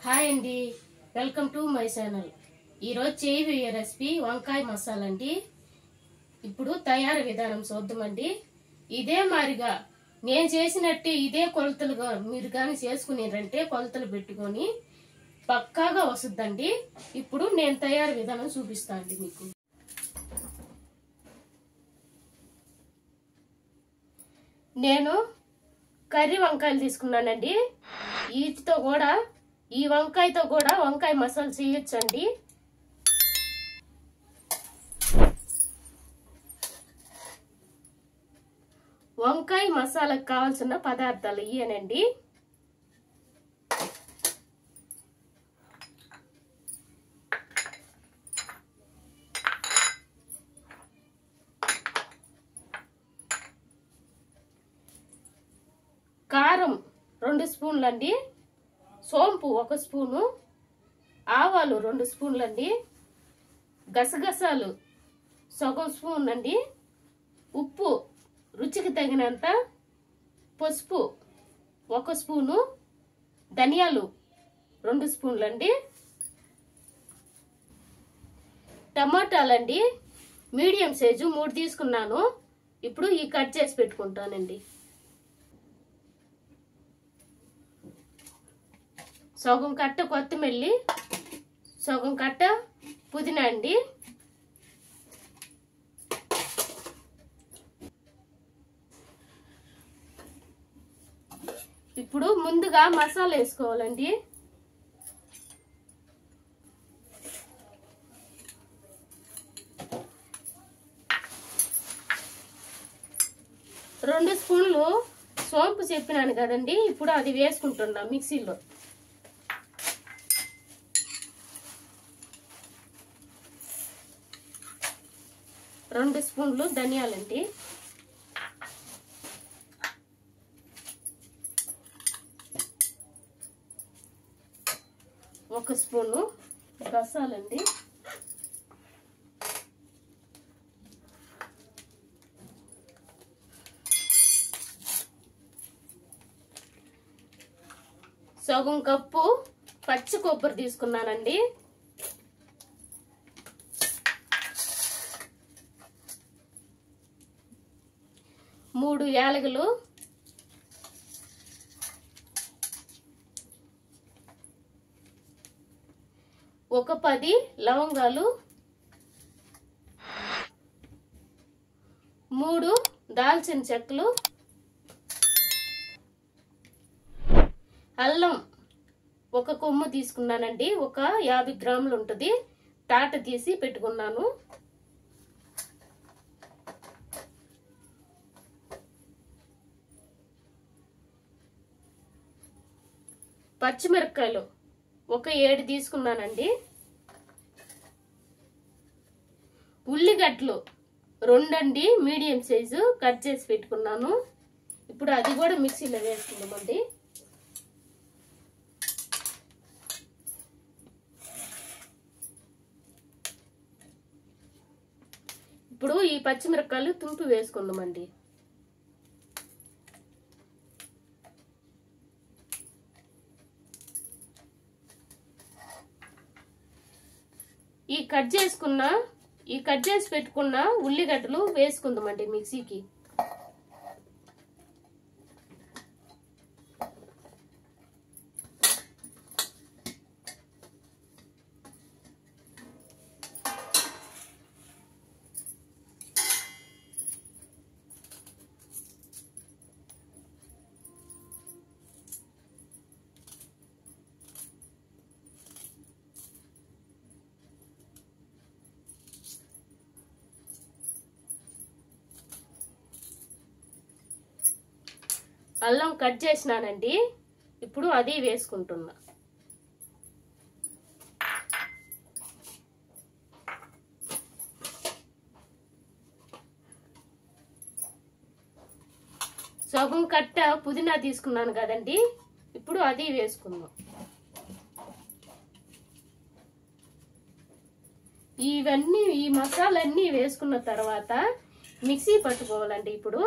Hi అండి, welcome to my channel. ఈరోజు చేయబోయే రెసిపీ వంకాయ మసాలా అండి. ఇప్పుడు తయారీ విధానం చూద్దామండి. ఇదే మారిగా నేను చేసినట్టు ఇదే కొలతలుగా మీరు కానీ చేసుకునేరంటే కొలతలు పెట్టుకొని పక్కాగా వస్తుందండి. ఇప్పుడు నేను తయారీ విధానం చూపిస్తాను అండి మీకు. నేను కర్రీ వంకాయలు తీసుకున్నానండి. వీటితో కూడా ఈ వంకాయతో కూడా వంకాయ మసాలా చేయొచ్చండి. వంకాయ మసాలాకు కావాల్సిన పదార్థాలు ఇవేనండి. కారం 2 స్పూన్లండి, సోంపు 1 స్పూను, ఆవాలు 2 స్పూన్లండి, గసగసాలు సగం స్పూన్ అండి, ఉప్పు రుచికి తగినంత, పసుపు 1 స్పూను, ధనియాలు 2 స్పూన్లండి, టమాటాలండి మీడియం సైజు 3 తీసుకున్నాను. ఇప్పుడు ఈ కట్ చేసి పెట్టుకుంటానండి. సగం కట్ట కొత్తిమల్లి, సగం కట్ట పుదీనా అండి. ఇప్పుడు ముందుగా మసాలా వేసుకోవాలండి. రెండు స్పూన్లు సోంపు చెప్పినాను కదండి, ఇప్పుడు అది వేసుకుంటున్నా మిక్సీలో. రెండు స్పూన్లు ధనియాలండి, 1 స్పూను గసాలండి, సగం కప్పు పచ్చి కొబ్బరి తీసుకున్నానండి, 3 యాలకులు, 10 లవంగాలు, 3 దాల్చిన చెక్కలు, అల్లం 1 కొమ్ము తీసుకున్నానండి, 50 గ్రాములు ఉంటుంది, తాట తీసి పెట్టుకున్నాను. పచ్చిమిరపకాయలు 7 తీసుకున్నానండి. ఉల్లిగడ్డలు 2 అండి, మీడియం సైజు కట్ చేసి పెట్టుకున్నాను. ఇప్పుడు అది కూడా మిక్సీలో వేసుకుందామండి. ఇప్పుడు ఈ పచ్చిమిరపకాయలు తుంపి వేసుకుందామండి. ఈ కట్ చేసి పెట్టుకున్న ఉల్లిగడ్డలు వేసుకుందామండి మిక్సీకి. అల్లం కట్ చేసినానండి, ఇప్పుడు అది వేసుకుంటున్నా. సగం కట్ట పుదీనా తీసుకున్నాను కదండి, ఇప్పుడు అది వేసుకుందాం. ఈ మసాలన్నీ వేసుకున్న తర్వాత మిక్సీ పట్టుకోవాలండి. ఇప్పుడు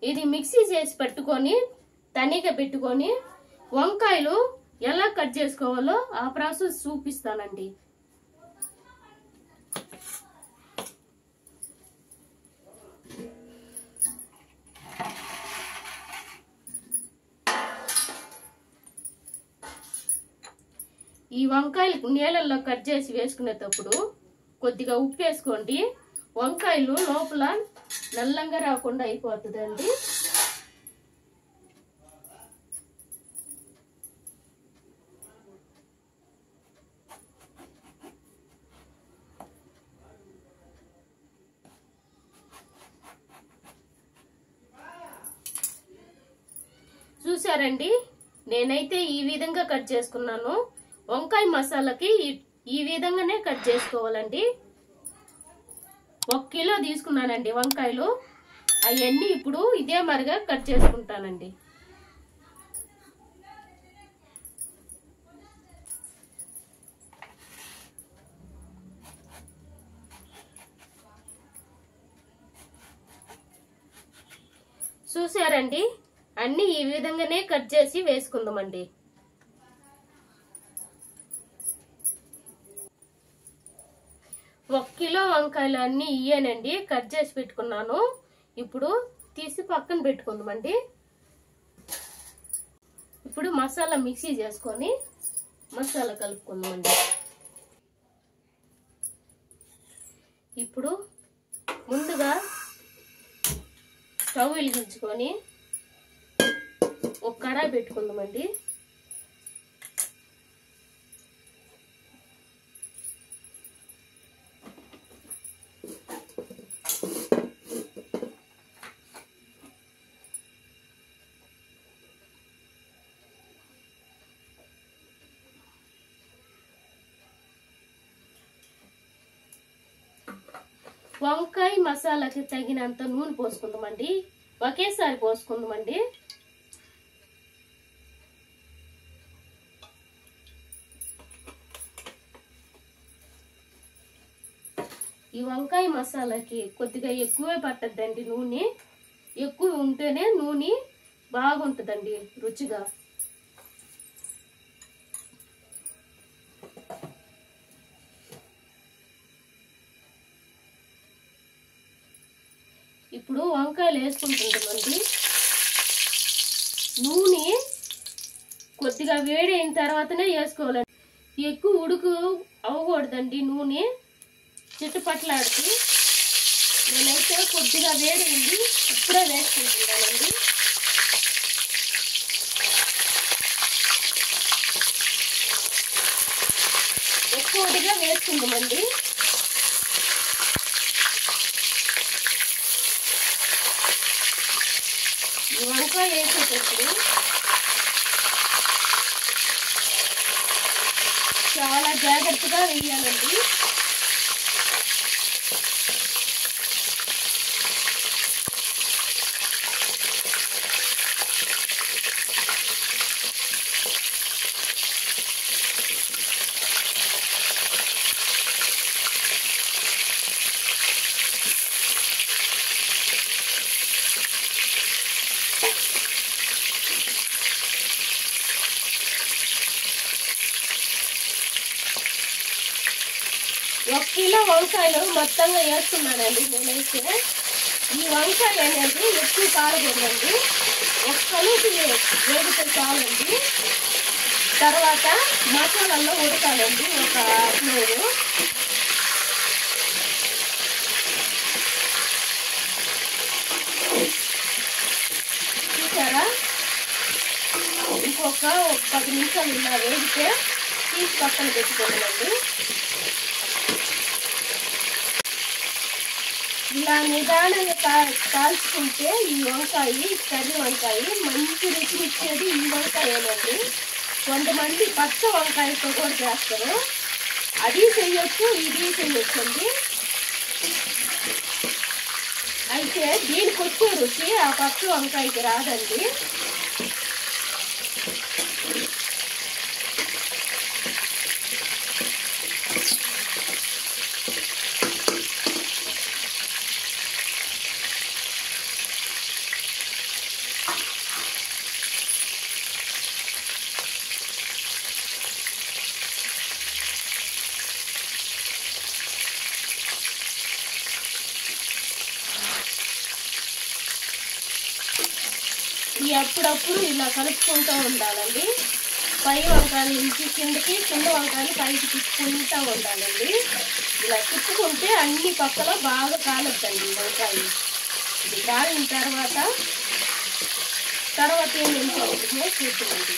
ఇది మిక్సీ చేసి పెట్టుకొని తనిగా పెట్టుకొని వంకాయలు ఎలా కట్ చేసుకోవాలో ఆ ప్రాసెస్ చూపిస్తానండి. ఈ వంకాయలు నీళ్ళల్లో కట్ చేసి వేసుకునేటప్పుడు కొద్దిగా ఉప్పు వేసుకోండి. వంకాయలు లోపల నల్లంగా రాకుండా అయిపోతుందండి. చూసారండి, నేనైతే ఈ విధంగా కట్ చేసుకున్నాను. వంకాయ మసాలాకి ఈ విధంగానే కట్ చేసుకోవాలండి. 1 కిలో తీసుకున్నానండి వంకాయలు. అవన్నీ ఇప్పుడు ఇదే మరిగా కట్ చేసుకుంటానండి. చూసారండి, అన్ని ఈ విధంగానే కట్ చేసి వేసుకుందామండి. ఒక కిలో వంకాయలు అన్ని ఇయ్యానండి, కట్ చేసి పెట్టుకున్నాను. ఇప్పుడు తీసి పక్కన పెట్టుకుందామండి. ఇప్పుడు మసాలా మిక్సీ చేసుకొని మసాలా కలుపుకుందామండి. ఇప్పుడు ముందుగా స్టవ్ వెలిగించుకొని ఒక కడాయి పెట్టుకుందామండి. వంకాయ మసాలాకి తగినంత నూనె పోసుకుందామండి. ఒకేసారి పోసుకుందామండి. ఈ వంకాయ మసాలాకి కొద్దిగా ఎక్కువే పట్టద్దండి నూనె. ఎక్కువ ఉంటేనే నూనె బాగుంటుందండి రుచిగా. ఇప్పుడు వంకాయలు వేసుకుంటుంటామండి. నూనె కొద్దిగా వేడి అయిన తర్వాతనే వేసుకోవాలండి. ఎక్కువ ఉడుకు అవ్వకూడదండి. నూనె చిట్టుపట్లాడుతూ నేనైతే కొద్దిగా వేడి అయింది ఇప్పుడే వేసుకుంటున్నానండి. ఎక్కువగా వేసుకుందామండి. ఈ వంకాయ వేసేటప్పుడు చాలా జాగ్రత్తగా వేయాలండి. ఒక కిలో వంకాయలు మొత్తంగా వేస్తున్నానండి నేనైతే. ఈ వంకాయ అనేది ఎక్కువ కారకూడదండి. ఒక కలుపు వేగితే చాలండి. తర్వాత మసాలాల్లో ఉడకాలండి ఒక ఫ్లేవరు. చూసారా, ఇంకొక 10 నిమిషాలు ఇలా వేగితే తీసి పక్కన పెట్టుకోవాలండి. ఇలా నిదానంగా కాల్చుకుంటే ఈ వంకాయ, కర్రీ వంకాయ మంచి రుచి ఇచ్చేది ఈ వంకాయనండి. కొంతమంది పచ్చ వంకాయతో కూడా చేస్తారు. అది చేయొచ్చు, ఇది చేయొచ్చండి. అయితే దీనికి వచ్చే రుచి ఆ పచ్చ వంకాయకి రాదండి. అప్పుడప్పుడు ఇలా కలుపుకుంటూ ఉండాలండి. పై వంకాయలు నుంచి కిందకి, కింద వంకాయలు పైకి తిప్పుకుంటూ ఉండాలండి. ఇలా తిప్పుకుంటే అన్ని పక్కల బాగా కాలొద్దండి వంకాయలు. ఇది కాలిన తర్వాత ఏం అవుతుందో చూద్దామండి.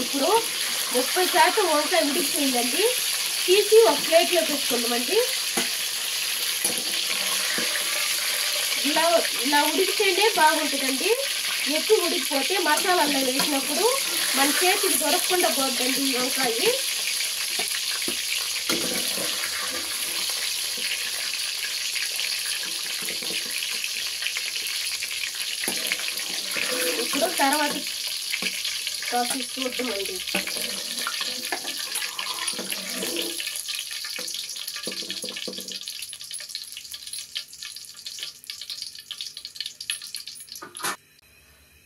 ఇప్పుడు 30% వంకాయ ఉడికిపోయిందండి. తీసి ఒక ప్లేట్లో పెట్టుకుందామండి. ఇలా ఉడికితేనే బాగుంటుందండి. ఎక్కువ ఉడికిపోతే మసాలాల్లో వేసినప్పుడు మన చేతికి దొరకకుండా పోతుందండి ఈ వంకాయ. ఇప్పుడు తర్వాత ప్రాసెస్ చూద్దామండి.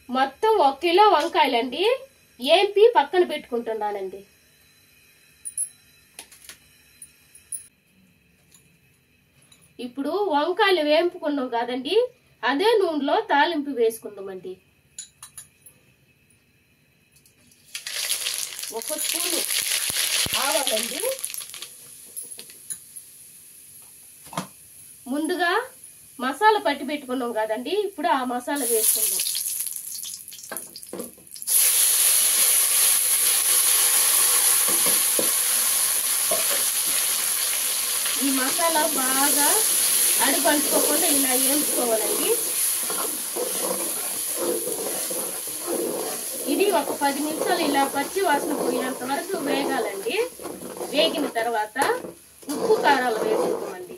మొత్తం 1 కిలో వంకాయలండి ఏంపి పక్కన పెట్టుకుంటున్నానండి. ఇప్పుడు వంకాయలు వేంపుకున్నాం కదండి, అదే నూనెలో తాలింపు వేసుకుందామండి. 1 స్పూను ఆవాలండి. ముందుగా మసాలా పట్టి పెట్టుకున్నాం కదండి, ఇప్పుడు ఆ మసాలా వేసుకుందాం. ఈ మసాలా బాగా అడుగు అంటుకోకుండా ఇలా వేయించుకోవాలండి. ఇది ఒక 10 నిమిషాలు ఇలా పచ్చి వాసన పోయినంత వరకు వేగాలండి. వేగిన తర్వాత ఉప్పు కారాలు వేసుకుందామండి.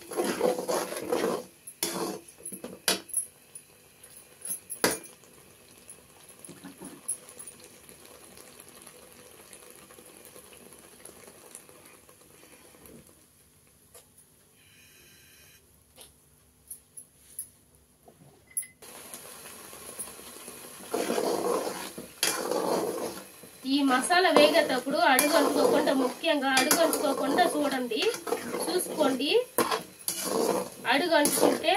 ఈ మసాలా వేగేటప్పుడు ముఖ్యంగా అడుగు అంటుకోకుండా చూసుకోండి. అడుగు అంటుకుంటే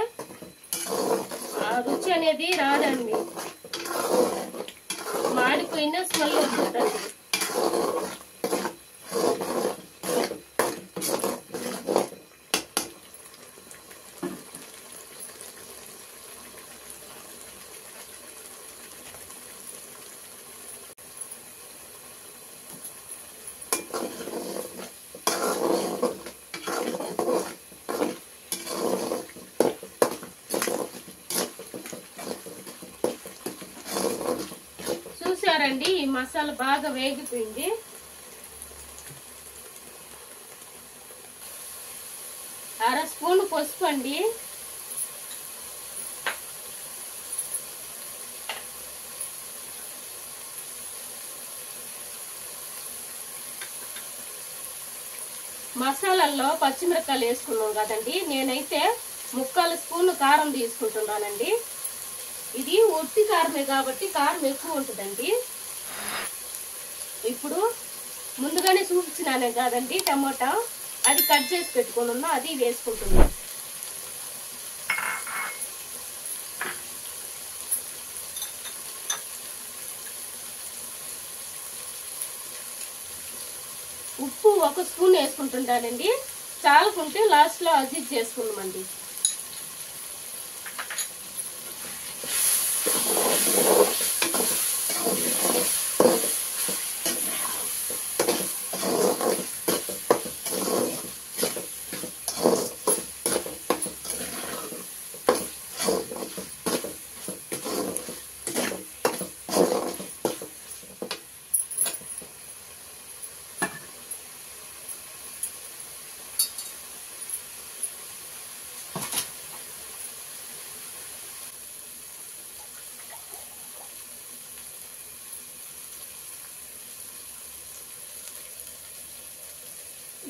ఆ రుచి అనేది రాదండి, మాడిపోయిన స్మెల్ వస్తుందండి. చూసారండి, ఈ మసాలా బాగా వేగిపోయింది. అర స్పూన్ పసుపు అండి. మసాలాల్లో పచ్చిమిరపకాయలు వేసుకున్నాం కదండి, నేనైతే 3/4 స్పూన్ కారం తీసుకుంటున్నానండి. ఇది ఒట్టి కారమే కాబట్టి కారం ఎక్కువ ఉంటుందండి. ఇప్పుడు ముందుగానే చూపించినానే కాదండి టమోటా, అది కట్ చేసి పెట్టుకుని ఉన్నా, అది వేసుకుంటున్నా. ఉప్పు 1 స్పూన్ వేసుకుంటుంటానండి. చాలకుంటే లాస్ట్ లో అడ్జస్ట్ చేసుకుందామండి.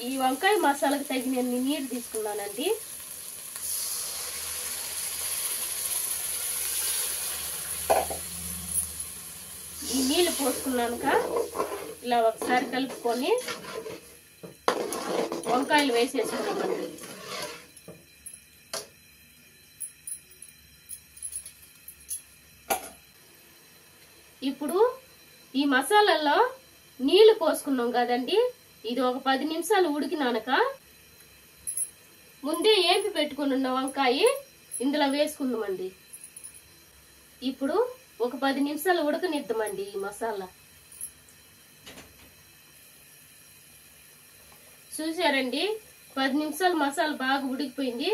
ఈ వంకాయ మసాలాకు తగిన నీరు తీసుకున్నానండి. ఈ నీళ్ళు పోసుకున్నాక ఇలా ఒకసారి కలుపుకొని వంకాయలు వేసేసుకున్నామండి. ఇప్పుడు ఈ మసాలాలో నీళ్లు పోసుకున్నాం కదండి, ఇది ఒక 10 నిమిషాలు ఉడికినాక ముందే ఏంపి పెట్టుకుని ఉన్న వంకాయ ఇందులో వేసుకుందామండి. ఇప్పుడు ఒక 10 నిమిషాలు ఉడకనిద్దామండి ఈ మసాలా. చూసారండి, 10 నిమిషాలు మసాలా బాగా ఉడికిపోయింది.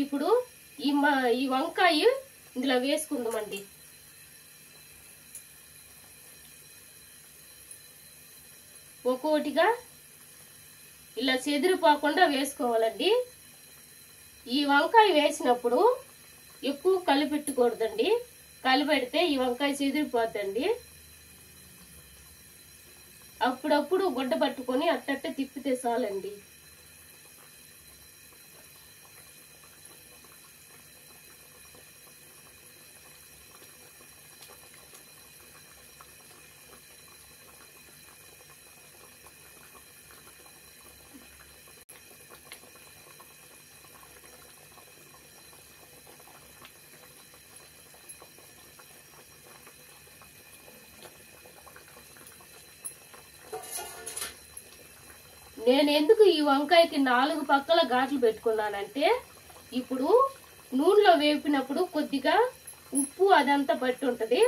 ఇప్పుడు ఈ వంకాయ ఇందులో వేసుకుందామండి. ఒక్కొక్కటిగా ఇలా చెదిరిపోకుండా వేసుకోవాలండి. ఈ వంకాయ వేసినప్పుడు ఎక్కువ కలిపెట్టకూడదండి, కలిపెడితే ఈ వంకాయ చెదిరిపోద్దండి. అప్పుడప్పుడు గుడ్డ పట్టుకొని అట్టట్ట తిప్పితే చాలండి. నేను ఎందుకు ఈ వంకాయకి 4 పక్కల ఘాట్లు పెట్టుకున్నానంటే, ఇప్పుడు నూనెలో వేపినప్పుడు కొద్దిగా ఉప్పు అదంతా పట్టి ఉంటది.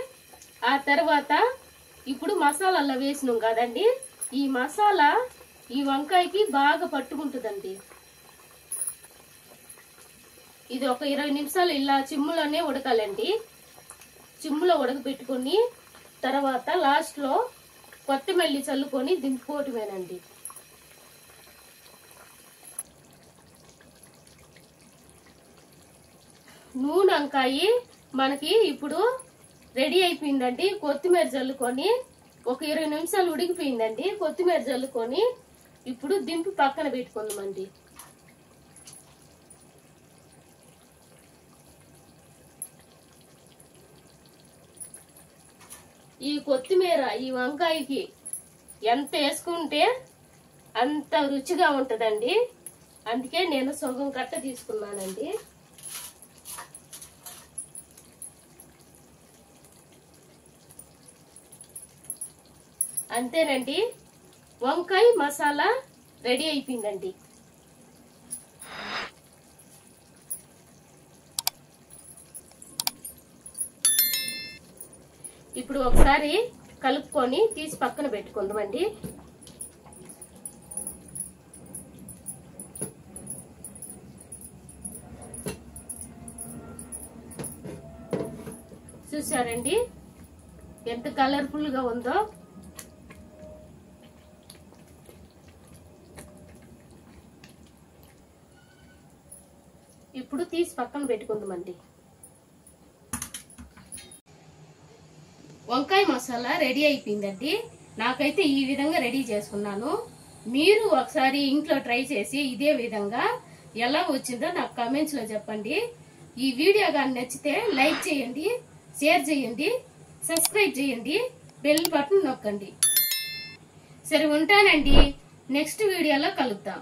ఆ తర్వాత ఇప్పుడు మసాలాలో వేసినాం కదండి, ఈ మసాలా ఈ వంకాయకి బాగా పట్టుకుంటుందండి. ఇది ఒక 20 నిమిషాలు ఇలా చిమ్ములోనే ఉడకాలండి. చిమ్ములో ఉడకబెట్టుకొని తర్వాత లాస్ట్ లో కొత్తిమీర చల్లుకొని దింపుకోవటమేనండి. నూనె వంకాయ మనకి ఇప్పుడు రెడీ అయిపోయిందండి. కొత్తిమీర చల్లుకొని ఒక 20 నిమిషాలు ఉడికిపోయిందండి. కొత్తిమీర చల్లుకొని ఇప్పుడు దింపి పక్కన పెట్టుకుందామండి. ఈ కొత్తిమీర ఈ వంకాయకి ఎంత వేసుకుంటే అంత రుచిగా ఉంటుందండి. అందుకే నేను సగం కట్ట తీసుకున్నానండి. అంతేనండి, వంకాయ మసాలా రెడీ అయిపోయిందండి. ఇప్పుడు ఒకసారి కలుపుకొని తీసి పక్కన పెట్టుకుందామండి. చూసారండి ఎంత కలర్ఫుల్ గా ఉందో. ఇప్పుడు తీసి పక్కన పెట్టుకుందామండి. వంకాయ మసాలా రెడీ అయిపోయిందండి. నాకైతే ఈ విధంగా రెడీ చేసుకున్నాను. మీరు ఒకసారి ఇంట్లో ట్రై చేసి ఇదే విధంగా ఎలా వచ్చిందో నాకు కామెంట్స్ లో చెప్పండి. ఈ వీడియో కానీ నచ్చితే లైక్ చేయండి, షేర్ చేయండి, సబ్స్క్రైబ్ చేయండి, బెల్ బటన్ నొక్కండి. సరే ఉంటానండి, నెక్స్ట్ వీడియోలో కలుద్దాం.